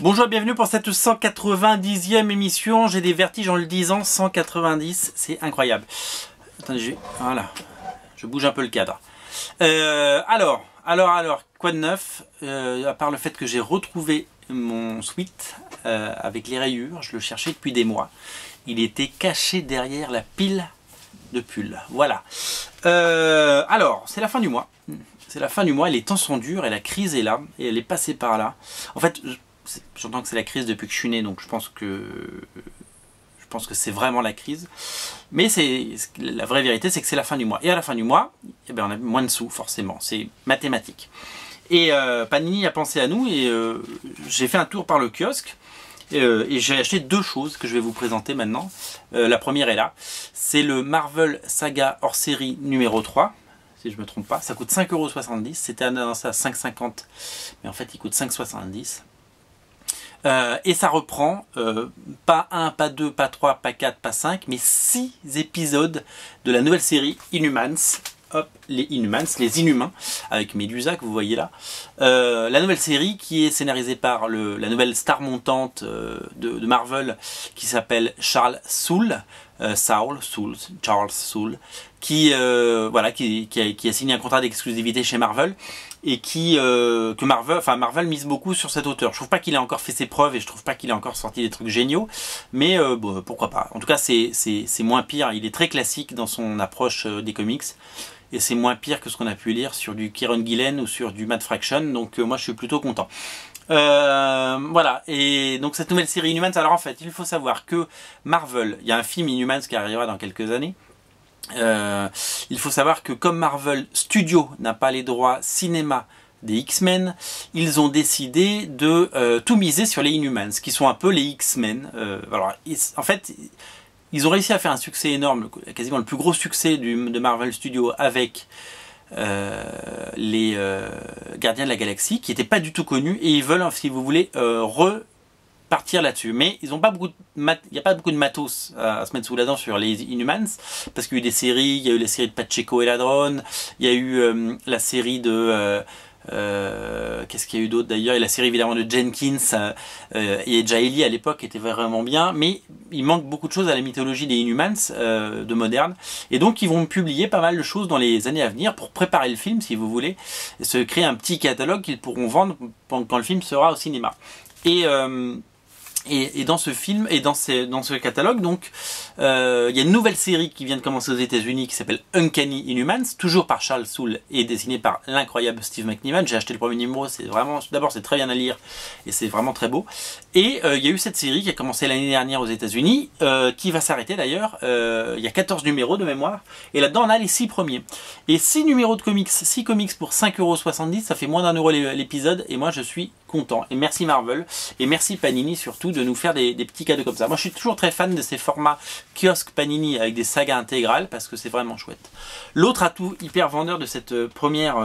Bonjour, bienvenue pour cette 190e émission. J'ai des vertiges en le disant, 190, c'est incroyable. Attendez, voilà, je bouge un peu le cadre. Alors, quoi de neuf, à part le fait que j'ai retrouvé mon sweat avec les rayures, je le cherchais depuis des mois. Il était caché derrière la pile de pulls. Voilà. Alors, c'est la fin du mois. C'est la fin du mois, les temps sont durs et la crise est là, et elle est passée par là. En fait, j'entends que c'est la crise depuis que je suis né, donc je pense que c'est vraiment la crise. Mais la vraie vérité, c'est que c'est la fin du mois. Et à la fin du mois, eh ben, on a moins de sous, forcément. C'est mathématique. Et Panini a pensé à nous, et j'ai fait un tour par le kiosque. Et j'ai acheté deux choses que je vais vous présenter maintenant. La première est là. C'est le Marvel Saga hors série numéro 3. Si je ne me trompe pas. Ça coûte 5,70 €. C'était annoncé à 5,50 €. Mais en fait, il coûte 5,70 €. Et ça reprend, pas 1, pas 2, pas 3, pas 4, pas 5, mais 6 épisodes de la nouvelle série Inhumans. Hop, les Inhumans, les Inhumains, avec Medusa que vous voyez là. La nouvelle série qui est scénarisée par la nouvelle star montante de Marvel qui s'appelle Charles Soule. Charles Soule, qui a signé un contrat d'exclusivité chez Marvel et Marvel mise beaucoup sur cet auteur. Je trouve pas qu'il ait encore fait ses preuves et je trouve pas qu'il ait encore sorti des trucs géniaux, mais bon, pourquoi pas. En tout cas, c'est moins pire. Il est très classique dans son approche des comics. Et c'est moins pire que ce qu'on a pu lire sur du Kieron Gillen ou sur du Matt Fraction. Donc moi je suis plutôt content. Voilà, et donc cette nouvelle série Inhumans, alors en fait il faut savoir que Marvel, il y a un film Inhumans qui arrivera dans quelques années. Il faut savoir que comme Marvel Studios n'a pas les droits cinéma des X-Men, ils ont décidé de tout miser sur les Inhumans, qui sont un peu les X-Men. En fait, ils ont réussi à faire un succès énorme, quasiment le plus gros succès de Marvel Studios avec les Gardiens de la Galaxie, qui n'étaient pas du tout connus, et ils veulent, si vous voulez, repartir là-dessus. Mais ils ont pas beaucoup il n'y a pas beaucoup de matos à se mettre sous la dent sur les Inhumans, parce qu'il y a eu des séries, il y a eu la série de Pacheco et Ladron, il y a eu la série de... qu'est-ce qu'il y a eu d'autre d'ailleurs, et la série évidemment de Jenkins et Jaeli à l'époque était vraiment bien, mais il manque beaucoup de choses à la mythologie des Inhumans de moderne, et donc ils vont publier pas mal de choses dans les années à venir pour préparer le film, si vous voulez, se créer un petit catalogue qu'ils pourront vendre quand le film sera au cinéma. Et dans ce film et dans ce catalogue, donc, il y a une nouvelle série qui vient de commencer aux États-Unis qui s'appelle Uncanny Inhumans, toujours par Charles Soule et dessinée par l'incroyable Steve McNiven. J'ai acheté le premier numéro, d'abord c'est très bien à lire et c'est vraiment très beau. Et il y a eu cette série qui a commencé l'année dernière aux États-Unis, qui va s'arrêter d'ailleurs. Il y a 14 numéros de mémoire et là-dedans on a les 6 premiers. Et 6 numéros de comics, 6 comics pour 5,70 €, ça fait moins d'1 € l'épisode et moi je suis content. Et merci Marvel et merci Panini surtout de nous faire des petits cadeaux comme ça. Moi je suis toujours très fan de ces formats kiosque Panini avec des sagas intégrales parce que c'est vraiment chouette. L'autre atout hyper vendeur de cette première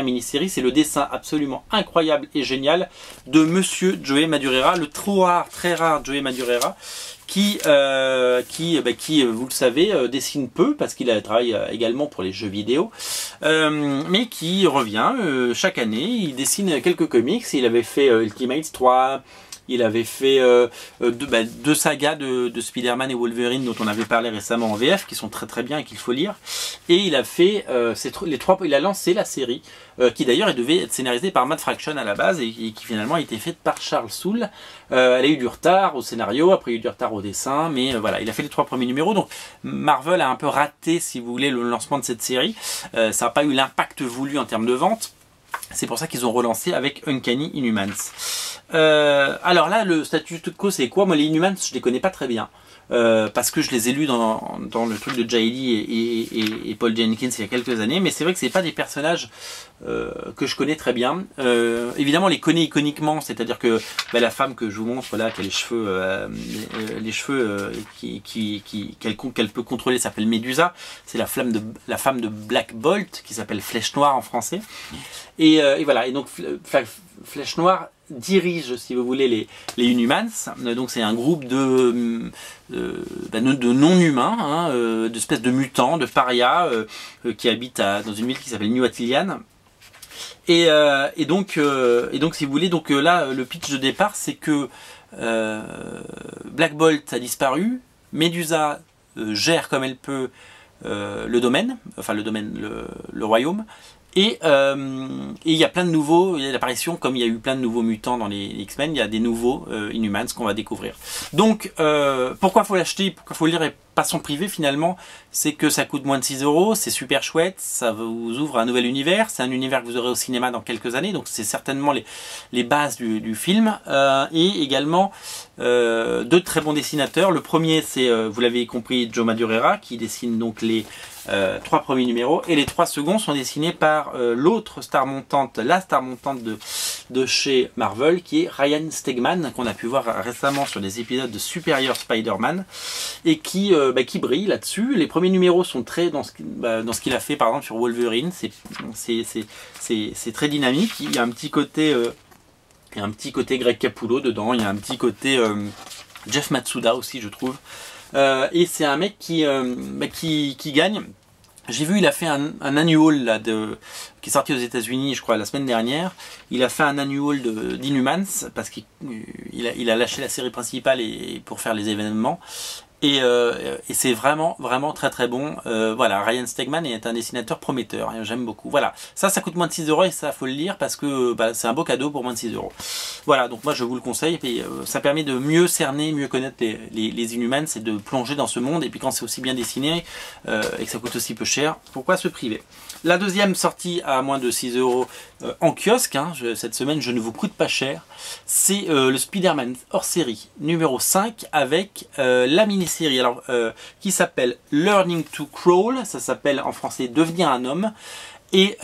mini-série, c'est le dessin absolument incroyable et génial de Monsieur Joey Madureira, le très rare Joey Madureira, qui vous le savez, dessine peu parce qu'il travaille également pour les jeux vidéo, mais qui revient chaque année. Il dessine quelques comics. Il avait fait Ultimate 3, il avait fait deux sagas de Spider-Man et Wolverine dont on avait parlé récemment en VF, qui sont très très bien et qu'il faut lire. Et il a fait il a lancé la série qui d'ailleurs devait être scénarisée par Matt Fraction à la base et qui finalement a été faite par Charles Soule. Elle a eu du retard au scénario, après il y a eu du retard au dessin, mais voilà, il a fait les 3 premiers numéros. Donc Marvel a un peu raté, si vous voulez, le lancement de cette série. Ça n'a pas eu l'impact voulu en termes de vente. C'est pour ça qu'ils ont relancé avec Uncanny Inhumans. Alors là, le statut quo, c'est quoi? Moi, les Inhumans, je les connais pas très bien. Parce que je les ai lus dans le truc de Jaeli et Paul Jenkins il y a quelques années, mais c'est vrai que c'est pas des personnages que je connais très bien. Évidemment, on les connaît iconiquement, c'est-à-dire que la femme que je vous montre là, qui a les cheveux qu'elle peut contrôler, s'appelle Medusa. C'est la femme de Black Bolt, qui s'appelle Flèche Noire en français. Et voilà. Et donc Flèche Noire dirige, si vous voulez, les Inhumans. Donc c'est un groupe de non-humains, hein, d'espèces de mutants, de parias, qui habitent dans une ville qui s'appelle New Attilan. Et donc si vous voulez, donc là le pitch de départ c'est que Black Bolt a disparu, Medusa gère comme elle peut le domaine, enfin le royaume, et il y a plein de nouveaux, il y a l'apparition, comme il y a eu plein de nouveaux mutants dans les X-Men, il y a des nouveaux Inhumans qu'on va découvrir. Donc pourquoi faut l'acheter, pourquoi faut le lire et pas son privé finalement, c'est que ça coûte moins de 6 €, c'est super chouette, ça vous ouvre un nouvel univers, c'est un univers que vous aurez au cinéma dans quelques années, donc c'est certainement les bases du film, et également deux très bons dessinateurs. Le premier c'est, vous l'avez compris, Joe Madureira, qui dessine donc les 3 premiers numéros, et les 3 seconds sont dessinés par l'autre star montante, la star montante de chez Marvel, qui est Ryan Stegman, qu'on a pu voir récemment sur des épisodes de Superior Spider-Man, et qui brille là-dessus. Les premiers numéros sont très dans ce qu'il a fait par exemple sur Wolverine, c'est très dynamique, il y a un petit côté Greg Capullo dedans, il y a un petit côté Jeff Matsuda aussi je trouve, et c'est un mec qui gagne. J'ai vu, il a fait un annual là, qui est sorti aux États-Unis, je crois, la semaine dernière. Il a fait un annual d'Inhumans parce qu'il a lâché la série principale pour faire les événements. Et c'est vraiment très très bon. Voilà, Ryan Stegman est un dessinateur prometteur, j'aime beaucoup. Voilà, ça coûte moins de 6 € et ça faut le lire parce que c'est un beau cadeau pour moins de 6 €. Voilà, donc moi je vous le conseille, et ça permet de mieux cerner, mieux connaître les Inhumans et de plonger dans ce monde. Et puis quand c'est aussi bien dessiné et que ça coûte aussi peu cher, pourquoi se priver? La deuxième sortie à moins de 6 € en kiosque, cette semaine je ne vous coûte pas cher, c'est le Spider-Man hors série numéro 5 avec la mini-série qui s'appelle Learning to Crawl, ça s'appelle en français Devenir un homme, et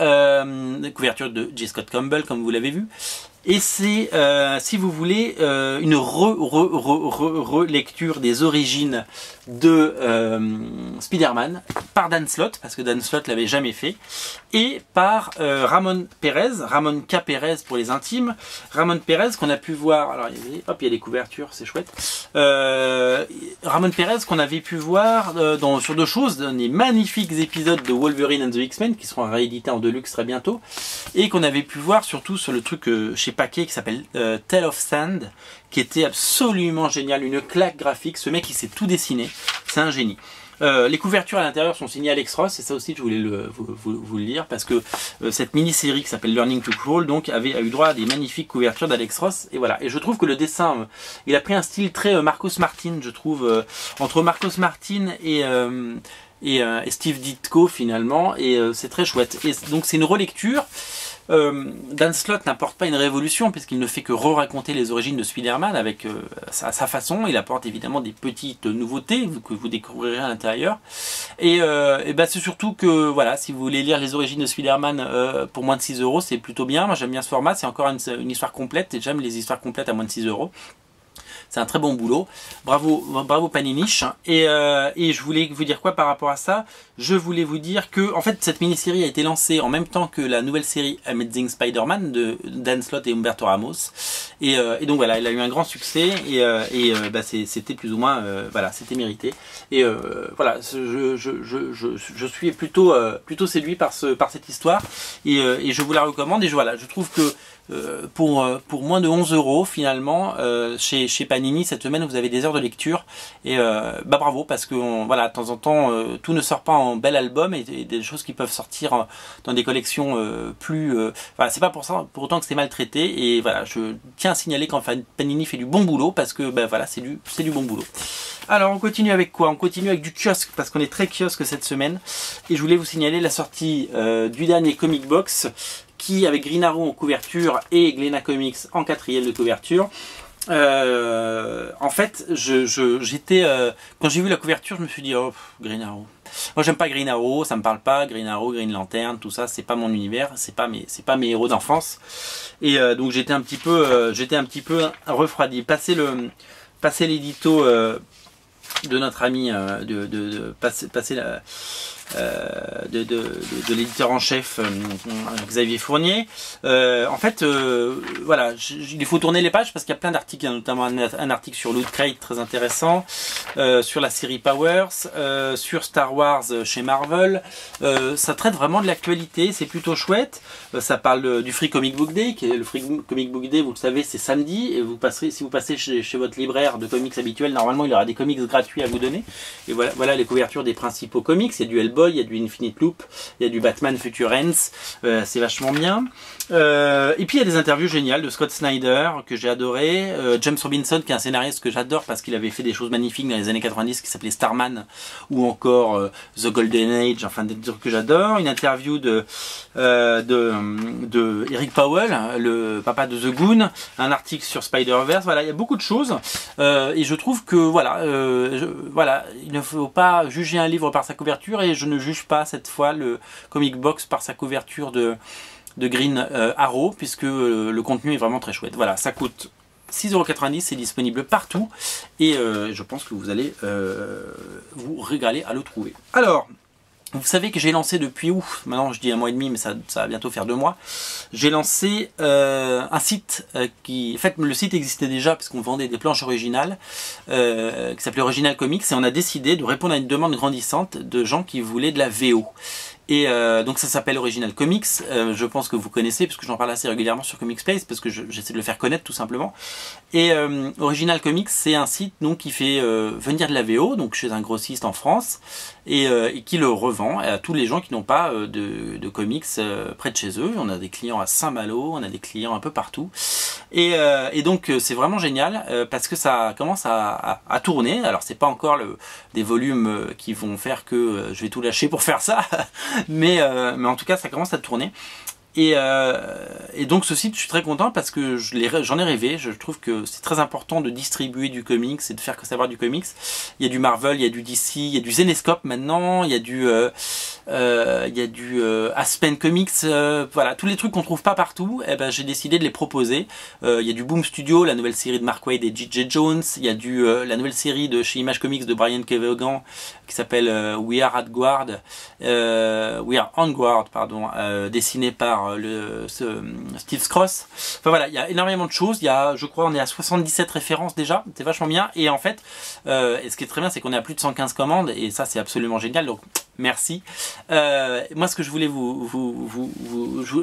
couverture de J. Scott Campbell comme vous l'avez vu. Et c'est, si vous voulez, une relecture des origines de Spider-Man par Dan Slott, parce que Dan Slott l'avait jamais fait, et par Ramon K. Perez pour les intimes. Ramon Perez qu'on a pu voir, alors il y a des couvertures, c'est chouette. Ramon Perez qu'on avait pu voir sur deux choses, dans les magnifiques épisodes de Wolverine and the X-Men qui seront réédités en deluxe très bientôt, et qu'on avait pu voir surtout sur le truc chez Paquet qui s'appelle Tale of Sand, qui était absolument génial, une claque graphique. Ce mec il sait tout dessiner, c'est un génie. Les couvertures à l'intérieur sont signées Alex Ross, et ça aussi je voulais vous le dire parce que cette mini-série qui s'appelle Learning to Crawl donc a eu droit à des magnifiques couvertures d'Alex Ross, et voilà. Et je trouve que le dessin, il a pris un style très Marcos Martin, je trouve, entre Marcos Martin et Steve Ditko finalement, et c'est très chouette. Et donc c'est une relecture. Dan Slott n'apporte pas une révolution puisqu'il ne fait que re-raconter les origines de Spider-Man avec sa façon. Il apporte évidemment des petites nouveautés que vous découvrirez à l'intérieur, et c'est surtout que voilà, si vous voulez lire les origines de Spider-Man pour moins de 6 €, c'est plutôt bien. Moi j'aime bien ce format, c'est encore une histoire complète, et j'aime les histoires complètes à moins de 6 €. C'est un très bon boulot, bravo Paninish. Et je voulais vous dire quoi par rapport à ça? Je voulais vous dire que en fait cette mini-série a été lancée en même temps que la nouvelle série Amazing Spider-Man de Dan Slott et Humberto Ramos, et donc voilà, elle a eu un grand succès, c'était plus ou moins voilà, c'était mérité, et voilà, je suis plutôt séduit par cette histoire, et je vous la recommande. Et je trouve que pour moins de 11 € finalement chez Panini cette semaine vous avez des heures de lecture, et bravo, parce que voilà, de temps en temps tout ne sort pas en bel album, et des choses qui peuvent sortir dans des collections voilà, c'est pas pour autant que c'est maltraité. Et voilà, je tiens à signaler quand Panini fait du bon boulot, parce que voilà, c'est du bon boulot. Alors on continue avec quoi? On continue avec du kiosque, parce qu'on est très kiosque cette semaine, et je voulais vous signaler la sortie du dernier Comic Box, qui avec Green Arrow en couverture et Glénat Comics en 4e de couverture. En fait, j'étais quand j'ai vu la couverture, je me suis dit oh, Green Arrow. Moi j'aime pas Green Arrow, ça me parle pas. Green Arrow, Green Lantern, tout ça, c'est pas mon univers, c'est pas mes héros d'enfance. Et donc j'étais un petit peu refroidi. Passer l'édito de notre ami, passer de l'éditeur en chef Xavier Fournier. En fait, voilà, il faut tourner les pages parce qu'il y a plein d'articles, notamment un article sur Loot Crate très intéressant, sur la série Powers, sur Star Wars chez Marvel. Ça traite vraiment de l'actualité, c'est plutôt chouette. Ça parle du Free Comic Book Day, qui est le Free Comic Book Day, vous le savez, c'est samedi, et vous passerez, si vous passez chez votre libraire de comics habituel, normalement il y aura des comics gratuits à vous donner. Et voilà les couvertures des principaux comics. Il y a du Hellboy, il y a du Infinite Loop, il y a du Batman Future Ends, c'est vachement bien. Et puis il y a des interviews géniales de Scott Snyder que j'ai adoré, James Robinson qui est un scénariste que j'adore parce qu'il avait fait des choses magnifiques dans les années 90 qui s'appelait Starman, ou encore The Golden Age, enfin des trucs que j'adore. Une interview de Eric Powell, le papa de The Goon, un article sur Spider-Verse. Voilà, il y a beaucoup de choses et je trouve que voilà, il ne faut pas juger un livre par sa couverture, et je ne juge pas cette fois le comic box par sa couverture de Green Arrow, puisque le contenu est vraiment très chouette. Voilà, ça coûte 6,90 €, c'est disponible partout, et je pense que vous allez vous régaler à le trouver. Alors, vous savez que j'ai lancé depuis, maintenant je dis 1 mois et demi, mais ça va bientôt faire 2 mois, j'ai lancé un site en fait le site existait déjà parce qu'on vendait des planches originales, qui s'appelait Original Comics, et on a décidé de répondre à une demande grandissante de gens qui voulaient de la VO. Et donc ça s'appelle Original Comics, je pense que vous connaissez parce que j'en parle assez régulièrement sur Comics Place parce que j'essaie de le faire connaître tout simplement. Et Original Comics, c'est un site donc qui fait venir de la VO, donc chez un grossiste en France, et qui le revend à tous les gens qui n'ont pas de comics près de chez eux. On a des clients à Saint-Malo, on a des clients un peu partout, et donc c'est vraiment génial parce que ça commence à tourner. Alors c'est pas encore des volumes qui vont faire que je vais tout lâcher pour faire ça, mais en tout cas ça commence à tourner. Et donc ce site, je suis très content parce que j'en ai rêvé. Je trouve que c'est très important de distribuer du comics et de faire savoir du comics. Il y a du Marvel, il y a du DC, il y a du Zenescope maintenant, il y a du Aspen Comics, voilà, tous les trucs qu'on trouve pas partout. Et ben j'ai décidé de les proposer. Il y a du Boom Studio, la nouvelle série de Mark Waid et J.J. Jones. Il y a la nouvelle série de chez Image Comics de Brian Kevogan qui s'appelle We Are On Guard, pardon, dessiné par Steve Scross. Enfin voilà, il y a énormément de choses. Il y a, je crois, on est à 77 références déjà. C'est vachement bien. Et en fait, et ce qui est très bien, c'est qu'on est à plus de 115 commandes. Et ça, c'est absolument génial. Donc, merci. Moi, ce que je voulais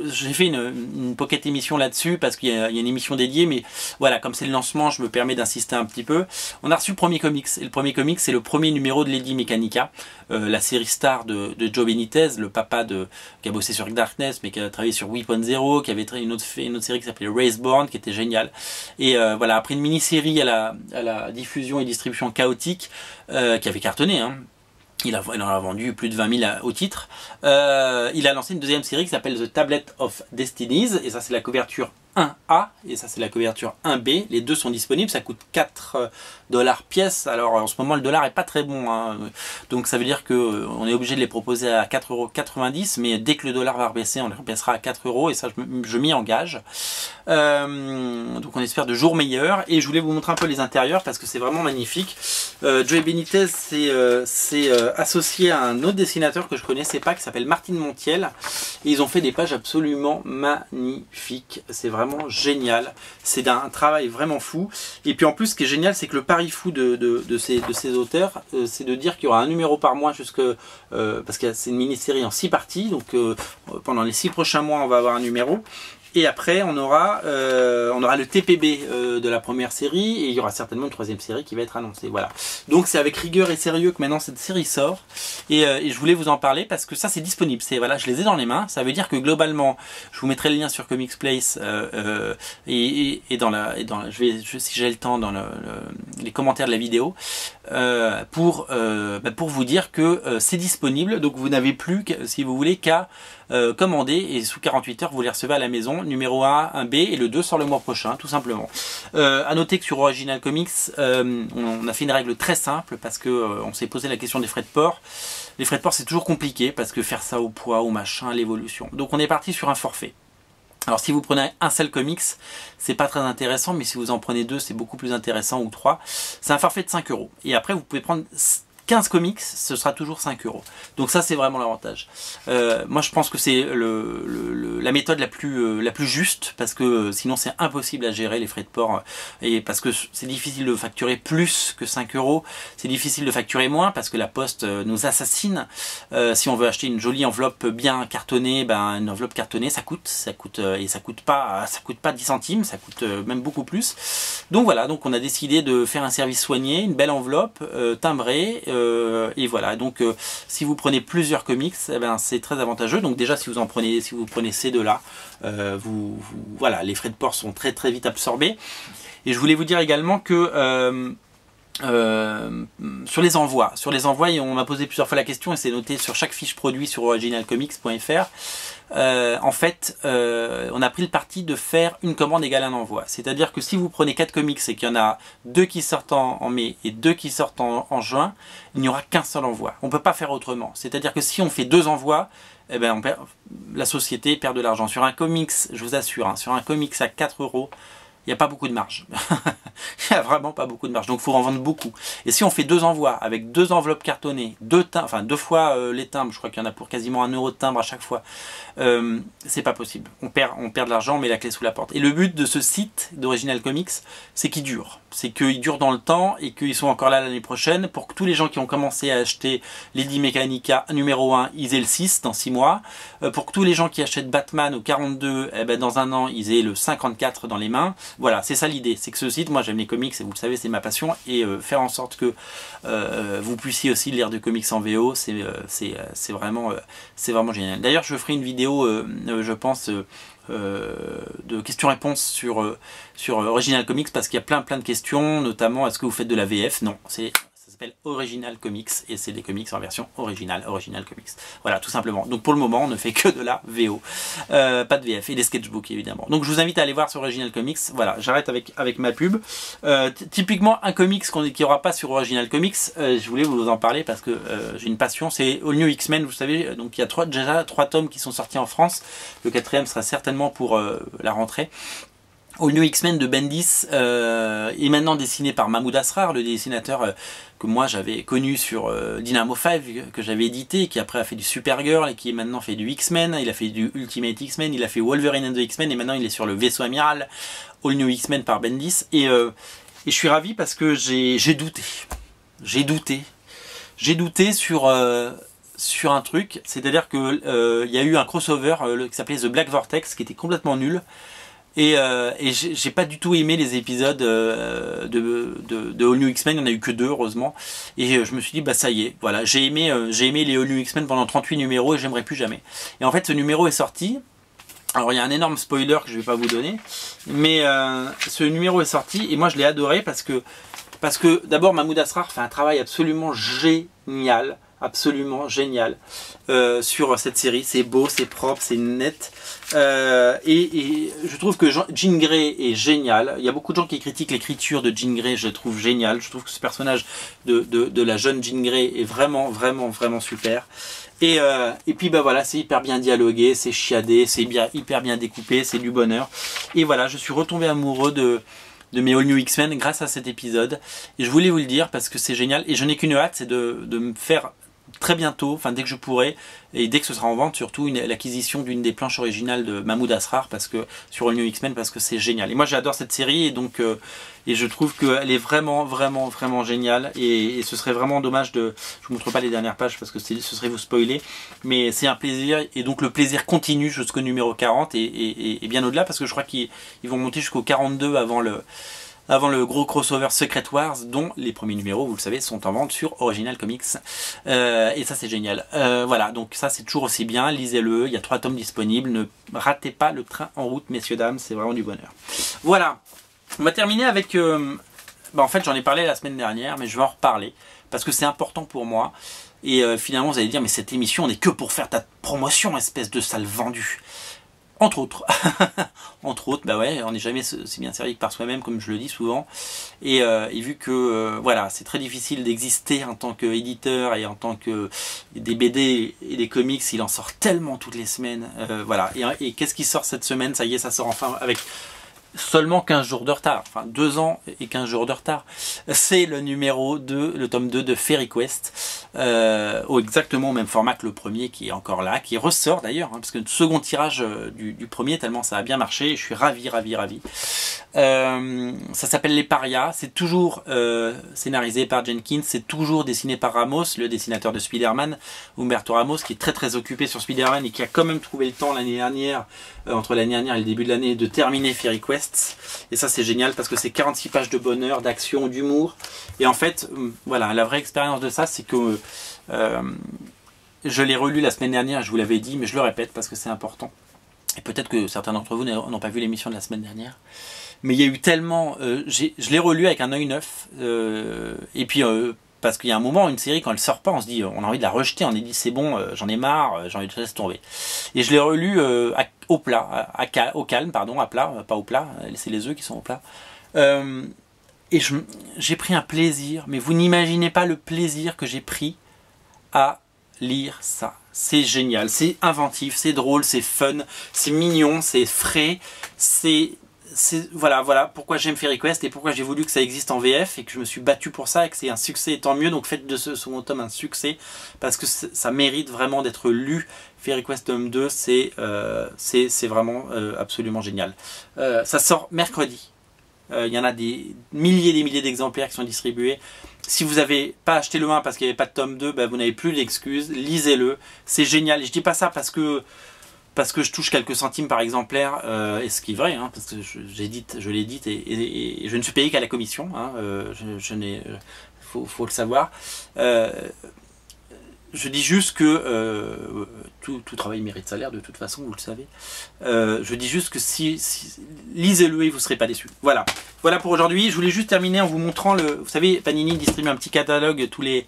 j'ai fait une pocket émission là-dessus parce qu'il y a une émission dédiée. Mais voilà, comme c'est le lancement, je me permets d'insister un petit peu. On a reçu le premier comics. Et le premier comics, c'est le premier numéro de Lady Mechanica, la série star de Joe Benitez, le papa qui a bossé sur Darkness, mais qui a travaillé sur Weapon Zero, qui avait fait une autre série qui s'appelait Raceborn, qui était géniale. Et voilà, après une mini-série à la diffusion et distribution chaotique, qui avait cartonné, hein. Il en a vendu plus de 20 000 au titre. Il a lancé une deuxième série qui s'appelle The Tablet of Destinies, et ça c'est la couverture 1A, et ça c'est la couverture 1B. Les deux sont disponibles, ça coûte 4 $ pièce. Alors en ce moment le dollar est pas très bon, hein. Donc ça veut dire que on est obligé de les proposer à 4,90 €, mais dès que le dollar va rebaisser, on les rebaissera à 4 €, et ça je m'y engage. Donc on espère de jours meilleurs, et je voulais vous montrer un peu les intérieurs parce que c'est vraiment magnifique. Joe Benitez s'est associé à un autre dessinateur que je connaissais pas qui s'appelle Martin Montiel, et ils ont fait des pages absolument magnifiques. C'est vraiment génial, c'est un travail vraiment fou. Et puis en plus ce qui est génial, c'est que le pari fou de ces auteurs, c'est de dire qu'il y aura un numéro par mois parce que c'est une mini-série en 6 parties, donc pendant les 6 prochains mois on va avoir un numéro. Et après, on aura le TPB de la première série, et il y aura certainement une troisième série qui va être annoncée. Voilà. Donc c'est avec rigueur et sérieux que maintenant cette série sort, et je voulais vous en parler parce que ça c'est disponible. Voilà, je les ai dans les mains. Ça veut dire que globalement, je vous mettrai le lien sur Comics Place et si j'ai le temps dans les commentaires de la vidéo pour vous dire que c'est disponible. Donc vous n'avez plus, si vous voulez, qu'à commander, et sous 48 heures vous les recevez à la maison. Numéro 1, 1B, et le 2 sort le mois prochain, tout simplement. À noter que sur Original Comics, on a fait une règle très simple parce que on s'est posé la question des frais de port. Les frais de port c'est toujours compliqué parce que faire ça au poids, au machin, l'évolution. Donc on est parti sur un forfait. Alors si vous prenez un seul comics, c'est pas très intéressant, mais si vous en prenez 2, c'est beaucoup plus intéressant, ou 3. C'est un forfait de 5 €. Et après vous pouvez prendre 15 comics, ce sera toujours 5 €. Donc ça, c'est vraiment l'avantage. Moi, je pense que c'est la méthode la plus juste, parce que sinon, c'est impossible à gérer les frais de port. Et parce que c'est difficile de facturer plus que 5 €. C'est difficile de facturer moins, parce que la poste nous assassine. Si on veut acheter une jolie enveloppe bien cartonnée, ben, une enveloppe cartonnée, ça coûte et ça coûte pas 10 centimes, ça coûte même beaucoup plus. Donc voilà, donc on a décidé de faire un service soigné, une belle enveloppe timbrée. Et voilà, donc si vous prenez plusieurs comics, eh ben, c'est très avantageux. Donc déjà, si vous prenez ces deux-là, voilà, les frais de port sont très très vite absorbés. Et je voulais vous dire également que sur les envois, on m'a posé plusieurs fois la question et c'est noté sur chaque fiche produit sur originalcomics.fr. En fait, on a pris le parti de faire une commande égale un envoi. C'est-à-dire que si vous prenez 4 comics et qu'il y en a 2 qui sortent en mai et 2 qui sortent en juin, il n'y aura qu'un seul envoi. On ne peut pas faire autrement. C'est-à-dire que si on fait 2 envois, eh ben la société perd de l'argent. Sur un comics, je vous assure, hein, sur un comics à 4 €, il n'y a pas beaucoup de marge. Il n'y a vraiment pas beaucoup de marge. Donc il faut en vendre beaucoup. Et si on fait 2 envois avec 2 enveloppes cartonnées, 2 fois les timbres, je crois qu'il y en a pour quasiment 1 € de timbre à chaque fois, c'est pas possible. On perd de l'argent, on met la clé sous la porte. Et le but de ce site d'Original Comics, c'est qu'il dure. C'est qu'il dure dans le temps et qu'ils sont encore là l'année prochaine pour que tous les gens qui ont commencé à acheter Lady Mechanica numéro 1, ils aient le 6 dans 6 mois. Pour que tous les gens qui achètent Batman au 42, eh ben, dans un an, ils aient le 54 dans les mains. Voilà, c'est ça l'idée. C'est que ce site, moi j'aime les comics et vous le savez, c'est ma passion. Et faire en sorte que vous puissiez aussi lire des comics en VO, c'est vraiment génial. D'ailleurs, je ferai une vidéo, je pense, de questions-réponses sur Original Comics parce qu'il y a plein de questions, notamment est-ce que vous faites de la VF? Non, ça s'appelle Original Comics et c'est des comics en version Original Comics. Voilà, tout simplement. Donc pour le moment, on ne fait que de la VO, pas de VF et des sketchbooks évidemment. Donc je vous invite à aller voir sur Original Comics. Voilà, j'arrête avec ma pub. Typiquement un comics qu'il n'y aura pas sur Original Comics, je voulais vous en parler parce que j'ai une passion, c'est All New X-Men, vous savez, donc il y a déjà 3 tomes qui sont sortis en France. Le 4e sera certainement pour la rentrée. All New X-Men de Bendis est maintenant dessiné par Mahmoud Asrar, le dessinateur que moi j'avais connu sur Dynamo 5, que j'avais édité, qui après a fait du Supergirl et qui maintenant fait du X-Men, il a fait du Ultimate X-Men, il a fait Wolverine and the X-Men et maintenant il est sur le vaisseau amiral All New X-Men par Bendis et je suis ravi parce que j'ai douté sur un truc, c'est-à-dire que il y a eu un crossover qui s'appelait The Black Vortex qui était complètement nul. Et j'ai pas du tout aimé les épisodes de All New X-Men, il n'y en a eu que 2 heureusement. Et je me suis dit bah ça y est, voilà, j'ai aimé les All New X-Men pendant 38 numéros et j'aimerais plus jamais. Et en fait ce numéro est sorti. Alors il y a un énorme spoiler que je vais pas vous donner, mais ce numéro est sorti et moi je l'ai adoré parce que d'abord Mahmoud Asrar fait un travail absolument génial. Absolument génial sur cette série, c'est beau, c'est propre, c'est net et je trouve que Jean Grey est génial. Il y a beaucoup de gens qui critiquent l'écriture de Jean Grey, je la trouve géniale. Je trouve que ce personnage de la jeune Jean Grey est vraiment super. Et puis bah voilà, c'est hyper bien dialogué, c'est chiadé, c'est hyper bien découpé, c'est du bonheur. Et voilà, je suis retombé amoureux de mes All New X-Men grâce à cet épisode. Et je voulais vous le dire parce que c'est génial. Et je n'ai qu'une hâte, c'est de me faire très bientôt, enfin dès que je pourrai, et dès que ce sera en vente, surtout l'acquisition d'une des planches originales de Mahmoud Asrar sur All New X-Men parce que c'est génial. Et moi j'adore cette série et donc et je trouve qu'elle est vraiment géniale et ce serait vraiment dommage je vous montre pas les dernières pages parce que ce serait vous spoiler, mais c'est un plaisir et donc le plaisir continue jusqu'au numéro 40 et bien au-delà parce que je crois qu'ils vont monter jusqu'au 42 avant le gros crossover Secret Wars dont les premiers numéros, vous le savez, sont en vente sur Original Comics. Et ça c'est génial. Voilà, donc ça c'est toujours aussi bien, lisez-le, il y a 3 tomes disponibles, ne ratez pas le train en route messieurs dames, c'est vraiment du bonheur. Voilà, on va terminer avec... en fait j'en ai parlé la semaine dernière, mais je vais en reparler, parce que c'est important pour moi. Et finalement vous allez dire, mais cette émission n'est que pour faire ta promotion, espèce de sale vendu. Entre autres, bah ouais, on n'est jamais si bien servi que par soi-même, comme je le dis souvent. Et vu que voilà, c'est très difficile d'exister en tant qu'éditeur et en tant que des BD et des comics, il en sort tellement toutes les semaines. Voilà. Et qu'est-ce qui sort cette semaine? Ça y est, ça sort enfin avec seulement 15 jours de retard, enfin 2 ans et 15 jours de retard. C'est le numéro 2, le tome 2 de Fairy Quest, exactement au même format que le premier qui est encore là, qui ressort d'ailleurs, hein, parce que le second tirage du premier, tellement ça a bien marché, je suis ravi. Ça s'appelle Les Parias, c'est toujours scénarisé par Jenkins, c'est toujours dessiné par Ramos, le dessinateur de Spider-Man, Humberto Ramos, qui est très occupé sur Spider-Man et qui a quand même trouvé le temps l'année dernière, entre l'année dernière et le début de l'année, de terminer Fairy Quest. Et ça c'est génial parce que c'est 46 pages de bonheur, d'action, d'humour. Et en fait, voilà, la vraie expérience de ça, c'est que je l'ai relu la semaine dernière, je vous l'avais dit, mais je le répète parce que c'est important. Et peut-être que certains d'entre vous n'ont pas vu l'émission de la semaine dernière. Mais il y a eu tellement... je l'ai relu avec un œil neuf. Et puis... parce qu'il y a un moment, une série, quand elle sort pas, on se dit, on a envie de la rejeter, on est dit, c'est bon, j'en ai marre, j'ai envie de laisser tomber. Et je l'ai relu au plat, au calme, pardon, à plat, pas au plat, c'est les œufs qui sont au plat. Et j'ai pris un plaisir, mais vous n'imaginez pas le plaisir que j'ai pris à lire ça. C'est génial, c'est inventif, c'est drôle, c'est fun, c'est mignon, c'est frais, voilà pourquoi j'aime Fairy Quest et pourquoi j'ai voulu que ça existe en VF et que je me suis battu pour ça et que c'est un succès, tant mieux. Donc faites de ce second tome un succès parce que ça mérite vraiment d'être lu. Fairy Quest tome 2, c'est vraiment absolument génial. Ça sort mercredi. Il y en a des milliers d'exemplaires qui sont distribués. Si vous n'avez pas acheté le 1 parce qu'il n'y avait pas de tome 2, ben vous n'avez plus l'excuse. Lisez-le, c'est génial. Et je dis pas ça parce que je touche quelques centimes par exemplaire, et ce qui est vrai, hein, parce que je l'édite et je ne suis payé qu'à la commission, hein, faut le savoir. Je dis juste que tout travail mérite salaire, de toute façon, vous le savez. Je dis juste que lisez-le et vous ne serez pas déçus. Voilà pour aujourd'hui. Je voulais juste terminer en vous montrant vous savez, Panini distribue un petit catalogue tous les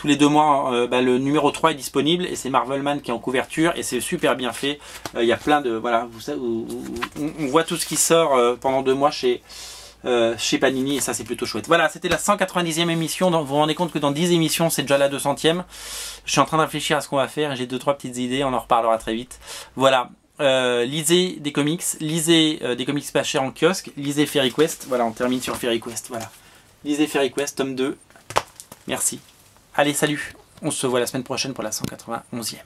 2 mois. Le numéro 3 est disponible et c'est Marvelman qui est en couverture et c'est super bien fait. Il y a plein de... Voilà, vous savez, on voit tout ce qui sort pendant 2 mois chez Panini et ça c'est plutôt chouette. Voilà, c'était la 190e émission. Vous vous rendez compte que dans 10 émissions c'est déjà la 200e. Je suis en train de réfléchir à ce qu'on va faire. J'ai 2-3 petites idées, on en reparlera très vite. Voilà, lisez des comics, lisez des comics pas chers en kiosque, lisez Fairy Quest. Voilà, on termine sur Fairy Quest. Voilà, lisez Fairy Quest tome 2. Merci. Allez, salut. On se voit la semaine prochaine pour la 191e.